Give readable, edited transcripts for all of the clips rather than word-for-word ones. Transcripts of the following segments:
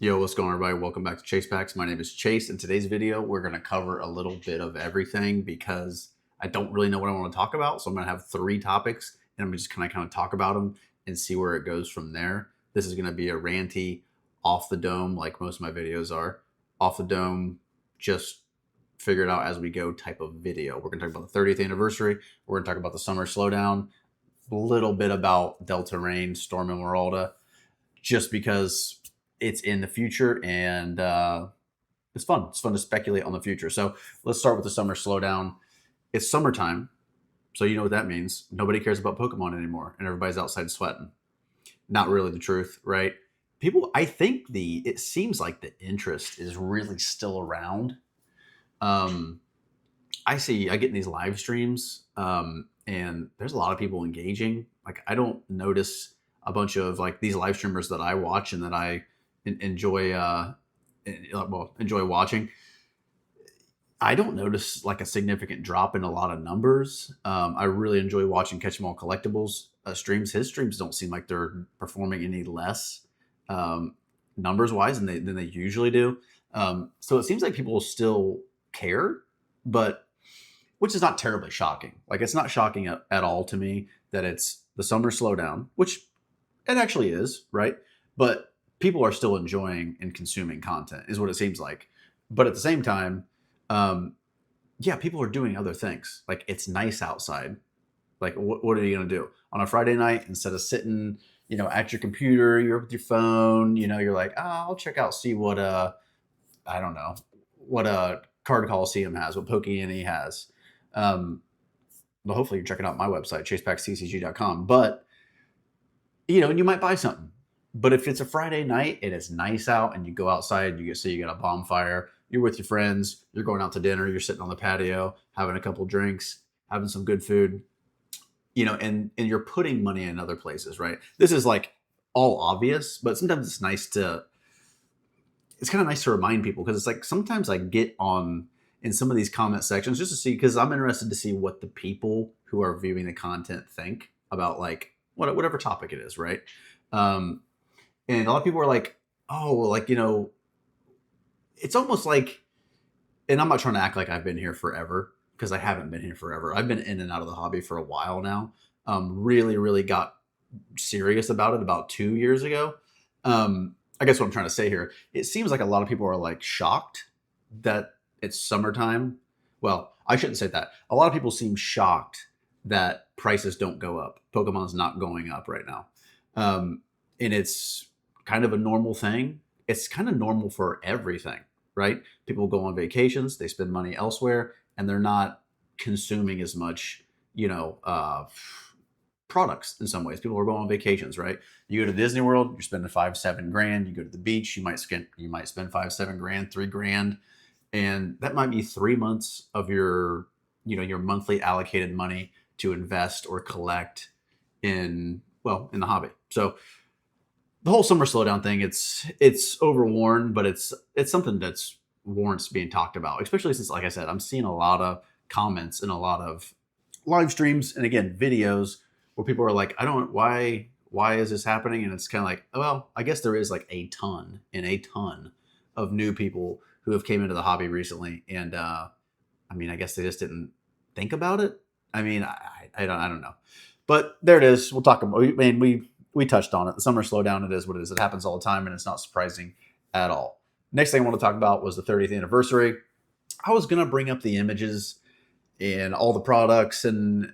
Yo, what's going on, everybody? Welcome back to ChasePacks. My name is Chase. In today's video, we're going to cover a little bit of everything because I don't really know what I want to talk about. So I'm going to have three topics and I'm just kind of talk about them and see where it goes from there. This is going to be a ranty, off the dome, like most of my videos are. Off the dome, just figure it out as we go type of video. We're going to talk about the 30th anniversary. We're going to talk about the summer slowdown, a little bit about Delta Rain, Storm Emeralda, just because it's in the future and it's fun. It's fun to speculate on the future. So let's start with the summer slowdown. It's summertime, so you know what that means. Nobody cares about Pokemon anymore, and everybody's outside sweating. Not really the truth, right? People, I think it seems like the interest is really still around. Um, I get in these live streams, and there's a lot of people engaging. Like I don't notice a bunch of like these live streamers that I watch and that I enjoy enjoy watching. I don't notice like a significant drop in a lot of numbers. I really enjoy watching Catch 'em All Collectibles streams. His streams don't seem like they're performing any less numbers wise than they usually do. So it seems like people still care, but which is not terribly shocking. Like it's not shocking at all to me that it's the summer slowdown, which it actually is, right? But people are still enjoying and consuming content, is what it seems like. But at the same time, yeah, people are doing other things. Like it's nice outside. Like what are you gonna do on a Friday night instead of sitting, at your computer? You're with your phone. You're like, I'll check out, see what I don't know, what Card Coliseum has, what Pokemon has. Well, hopefully you're checking out my website, ChasePacksTCG.com. But and you might buy something. But if it's a Friday night and it's nice out and you go outside, you got a bonfire, you're with your friends, you're going out to dinner, you're sitting on the patio, having a couple drinks, having some good food, and you're putting money in other places, right? This is like all obvious, but sometimes it's kind of nice to remind people because it's like sometimes I get on in some of these comment sections just to see, because I'm interested to see what the people who are viewing the content think about like whatever topic it is, right? And a lot of people are like, oh, well, like, it's almost like, and I'm not trying to act like I've been here forever because I haven't been here forever. I've been in and out of the hobby for a while now. Really, really got serious about it about 2 years ago. I guess what I'm trying to say here, it seems like a lot of people are like shocked that it's summertime. Well, I shouldn't say that. A lot of people seem shocked that prices don't go up. Pokemon's not going up right now. And it's kind of a normal thing. It's kind of normal for everything, right? People go on vacations, they spend money elsewhere, and they're not consuming as much, products in some ways. People are going on vacations, right? You go to Disney World, you're spending 5-7 grand. You go to the beach, you might spend 5-7 grand, 3 grand, and that might be 3 months of your monthly allocated money to invest or collect in the hobby. So the whole summer slowdown thing, it's overworn, but it's something that's warrants being talked about, especially since, like I said, I'm seeing a lot of comments and a lot of live streams and again videos where people are like, I don't why is this happening? And it's kind of like, well, I guess there is like a ton of new people who have came into the hobby recently, and I guess they just didn't think about it. I don't know, but there it is. We'll talk about. We touched on it. The summer slowdown. It is what it is. It happens all the time, and it's not surprising at all. Next thing I want to talk about was the 30th anniversary. I was gonna bring up the images and all the products, and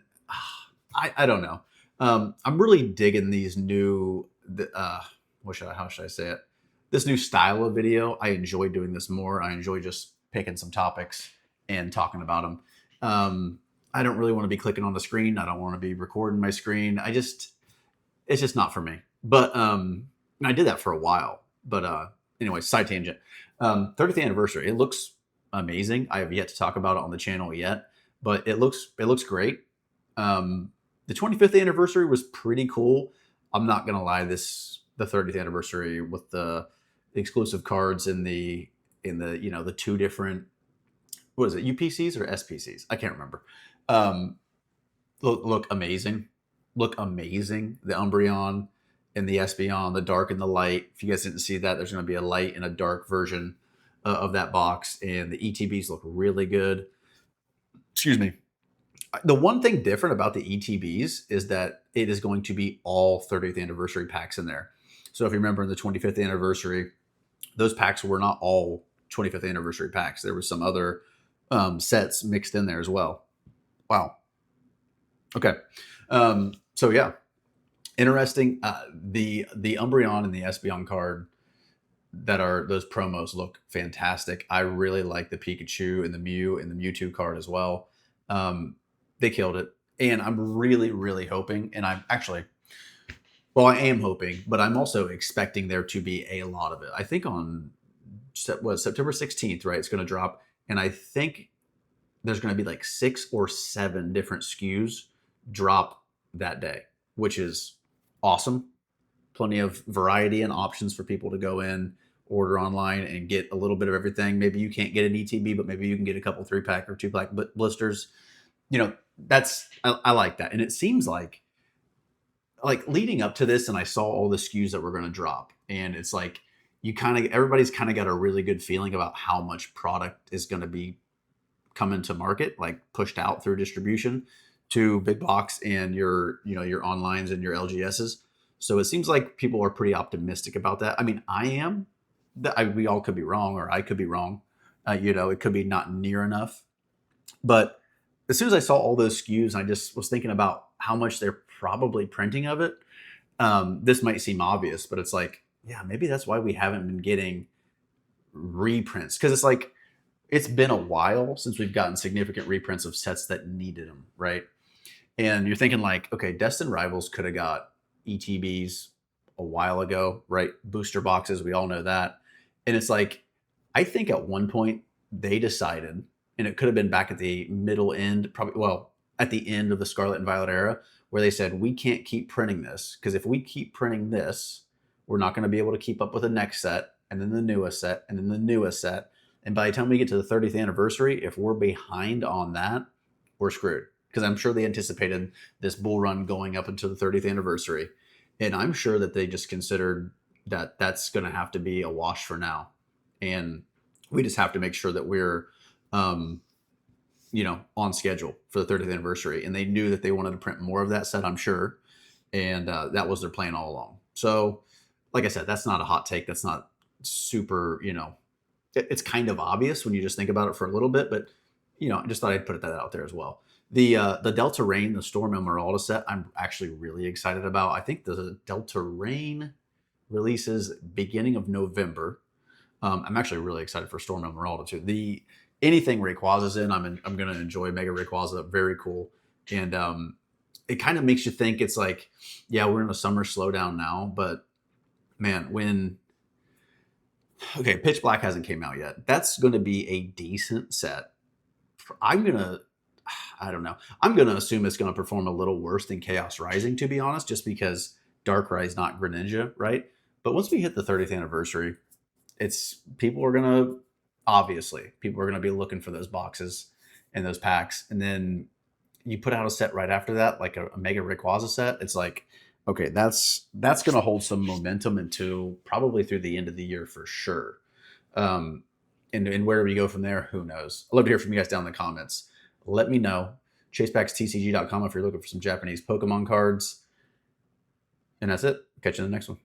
I don't know. I'm really digging these new. How should I say it? This new style of video. I enjoy doing this more. I enjoy just picking some topics and talking about them. I don't really want to be clicking on the screen. I don't want to be recording my screen. It's just not for me. But I did that for a while. But anyway, side tangent. 30th anniversary. It looks amazing. I have yet to talk about it on the channel yet, but it looks great. The 25th anniversary was pretty cool. I'm not gonna lie. The 30th anniversary with the exclusive cards in the the two different, what is it, UPCs or SPCs? I can't remember. Look amazing. The Umbreon and the Espeon, the dark and the light. If you guys didn't see that, there's going to be a light and a dark version of that box, and the ETBs look really good. Excuse me. The one thing different about the ETBs is that it is going to be all 30th anniversary packs in there. So if you remember in the 25th anniversary, those packs were not all 25th anniversary packs. There was some other sets mixed in there as well. Wow. Okay. So yeah, interesting. The Umbreon and the Espeon card that are those promos look fantastic. I really like the Pikachu and the Mew and the Mewtwo card as well. They killed it. And I'm really, really hoping, and I'm actually, well, I am hoping, but I'm also expecting there to be a lot of it. I think on September 16th, right? It's going to drop. And I think there's going to be like 6 or 7 different SKUs drop that day, which is awesome. Plenty of variety and options for people to go in, order online, and get a little bit of everything. Maybe you can't get an ETB, but maybe you can get a couple 3-pack or 2-pack blisters. You know, I like that. And it seems like leading up to this, and I saw all the SKUs that were going to drop, and it's like everybody's kind of got a really good feeling about how much product is going to be coming to market, like pushed out through distribution to big box and your onlines and your LGSs. So it seems like people are pretty optimistic about that. I mean, I am. We all could be wrong, or I could be wrong. It could be not near enough. But as soon as I saw all those SKUs, I just was thinking about how much they're probably printing of it. This might seem obvious, but it's like, yeah, maybe that's why we haven't been getting reprints. Because it's like, it's been a while since we've gotten significant reprints of sets that needed them, right? And you're thinking like, okay, Destined Rivals could have got ETBs a while ago, right? Booster boxes, we all know that. And it's like, I think at one point they decided, and it could have been back at the middle end, at the end of the Scarlet and Violet era, where they said, we can't keep printing this, because if we keep printing this, we're not going to be able to keep up with the next set, and then the newest set, and then the newest set. And by the time we get to the 30th anniversary, if we're behind on that, we're screwed. Because I'm sure they anticipated this bull run going up until the 30th anniversary. And I'm sure that they just considered that that's going to have to be a wash for now. And we just have to make sure that we're, on schedule for the 30th anniversary. And they knew that they wanted to print more of that set, I'm sure. And that was their plan all along. So, like I said, that's not a hot take. That's not super, it's kind of obvious when you just think about it for a little bit. But, I just thought I'd put that out there as well. The Delta Rain, the Storm Emeralda set, I'm actually really excited about. I think the Delta Rain releases beginning of November. I'm actually really excited for Storm Emeralda too. Anything Rayquaza's in, I'm going to enjoy. Mega Rayquaza, very cool. And it kind of makes you think it's like, yeah, we're in a summer slowdown now, but man, Pitch Black hasn't came out yet. That's going to be a decent set. I don't know. I'm going to assume it's going to perform a little worse than Chaos Rising, to be honest, just because Darkrai's not Greninja, right? But once we hit the 30th anniversary, people are going to be looking for those boxes and those packs. And then you put out a set right after that, like a Mega Rayquaza set. It's like, okay, that's going to hold some momentum until probably through the end of the year for sure. And where we go from there, who knows? I'd love to hear from you guys down in the comments. Let me know. ChasePacksTCG.com if you're looking for some Japanese Pokemon cards. And that's it. Catch you in the next one.